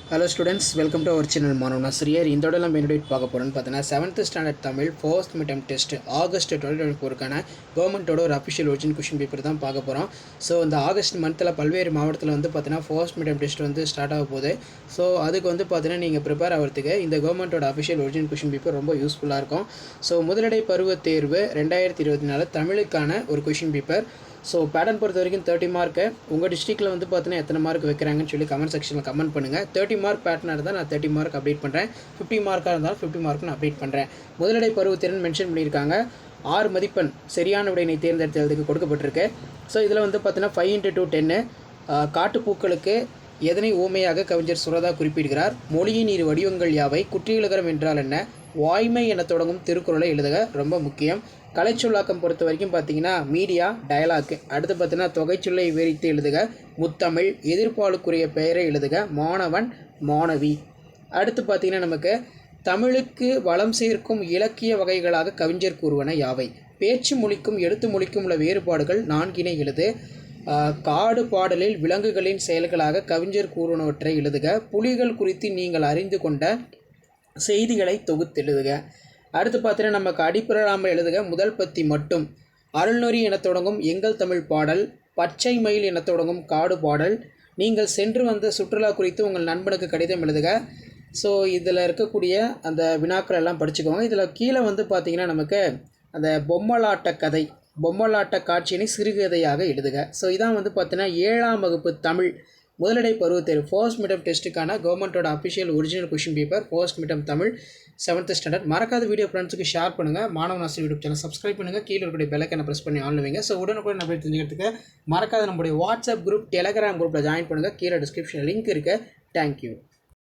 Hello students, welcome to our channel மாணவனாசிரியர். இந்த தடவை நம்ம என்ன பார்க்க போறோம்னு பார்த்தீங்கன்னா 7th standard Tamil first mid test August 2024க்கான கவர்மெண்ட்டோட ஒரு அஃபிஷியல் ஒரிஜினல் கொஸ்டின் பேப்பர் தான் பார்க்க போகிறோம். ஸோ இந்த ஆகஸ்ட் மந்தில் பல்வேறு மாவட்டத்தில் வந்து பார்த்தீங்கன்னா ஃபர்ஸ்ட் மிட் டெஸ்ட் வந்து ஸ்டார்ட் ஆக போகுது. ஸோ அதுக்கு வந்து பார்த்தீங்கன்னா நீங்கள் ப்ரிப்பேர் ஆகிறதுக்கு இந்த கவர்மெண்ட்டோட அஃபிஷியல் ஒரிஜினல் கொஸ்டின் பேப்பர் ரொம்ப யூஸ்ஃபுல்லாக இருக்கும். ஸோ முதலடை பருவ தேர்வு 2024 தமிழுக்கான ஒரு கொஸ்டின் பேப்பர். ஸோ பேட்டர்ன் பொறுத்த வரைக்கும் 30 மார்க்கு. உங்கள் டிஸ்ட்ரிக்ட்டில் வந்து பார்த்தீங்கன்னா எத்தனை மார்க் வைக்கிறாங்கன்னு சொல்லி கமெண்ட் செக்ஷனில் கமெண்ட் பண்ணுங்கள். 30 மார்க் பேட்டர்னாக இருந்தால் நான் 30 மார்க் அப்டேட் பண்ணுறேன். 50 மார்க்காக இருந்தாலும் 50 மார்க் நான் அப்டேட் பண்ணுறேன். முதலடை பருவத்திறன் மென்ஷன் பண்ணியிருக்காங்க. 6 மதிப்பெண் சரியான விடையினை தேர்ந்தெடுத்ததுக்கு கொடுக்கப்பட்டிருக்கு. ஸோ இதில் வந்து பார்த்தீங்கன்னா 5 × 10 காட்டுப்பூக்களுக்கு எதனை ஊமையாக கவிஞர் சுரதா குறிப்பிடுகிறார். மொழியின் இரு வடிவங்கள் யாவை, குற்றியலுகரம் என்றால் என்ன, வாய்மை என தொடங்கும் திருக்குறளை எழுதுக ரொம்ப முக்கியம். கலைச்சொல்லாக்கம் பொறுத்த வரைக்கும் பார்த்தீங்கன்னா மீடியா டயலாக்கு. அடுத்து பார்த்தீங்கன்னா தொகைச்சொல்லை விவரித்து எழுதுக முத்தமிழ், எதிர்ப்பாலுக்குரிய பெயரை எழுதுக மாணவன் மாணவி. அடுத்து பார்த்தீங்கன்னா நமக்கு தமிழுக்கு வளம் சேர்க்கும் இலக்கிய வகைகளாக கவிஞர் கூறுவன யாவை, பேச்சு மொழிக்கும் எழுத்து மொழிக்கும் உள்ள வேறுபாடுகள் 4 எழுது. காடு பாடலில் விலங்குகளின் செயல்களாக கவிஞர் கூறுவனவற்றை எழுதுக. புலிகள் குறித்து நீங்கள் அறிந்து கொண்ட செய்திகளை தொகுத்தெழுதுக. அடுத்து பார்த்தீங்கன்னா நமக்கு அடிப்படாமல் எழுதுக முதல் பத்தி மட்டும். அருள்நொறி என தொடங்கும் எங்கள் தமிழ் பாடல், பச்சை மயில் என தொடங்கும் காடு பாடல், நீங்கள் சென்று வந்த சுற்றுலா குறித்து உங்கள் நண்பனுக்கு கடிதம் எழுதுக. ஸோ இதில் இருக்கக்கூடிய அந்த வினாக்கள் எல்லாம் படிச்சுக்கோங்க. இதில் கீழே வந்து பார்த்திங்கன்னா நமக்கு அந்த பொம்மலாட்ட கதை, பொம்மலாட்ட காட்சியினை சிறுகதையாக எழுதுக. ஸோ இதான் வந்து பார்த்தீங்கன்னா 7ஆம் வகுப்பு தமிழ் முதலடை பருவத்தேர்வு ஃபர்ஸ்ட் மிட் டெஸ்ட்டுக்கான கவர்மெண்ட்டோட official original question paper first mid Tamil 7th standard. மறக்காத வீடியோ ஃப்ரெண்ட்ஸுக்கு ஷேர் பண்ணுங்கள். மாணவனாசிரியர் யூடியூப் சேனல் சப்ஸ்கிரைப் பண்ணுங்கள். கீழே இருக்கக்கூடிய பெல்லைக்கனை ப்ரெஸ் பண்ணி ஆன் வைங்க. ஸோ உடனுக்குடன் நம்ம தெரிஞ்சுக்கிறதுக்கு மறக்காத நம்மளுடைய வாட்ஸ்அப் குரூப், டெலகிராம் குரூப்பில் ஜாயின் பண்ணுங்கள். கீழே டிஸ்கிரிப்ஷன் லிங்க் இருக்குது. தேங்க்யூ.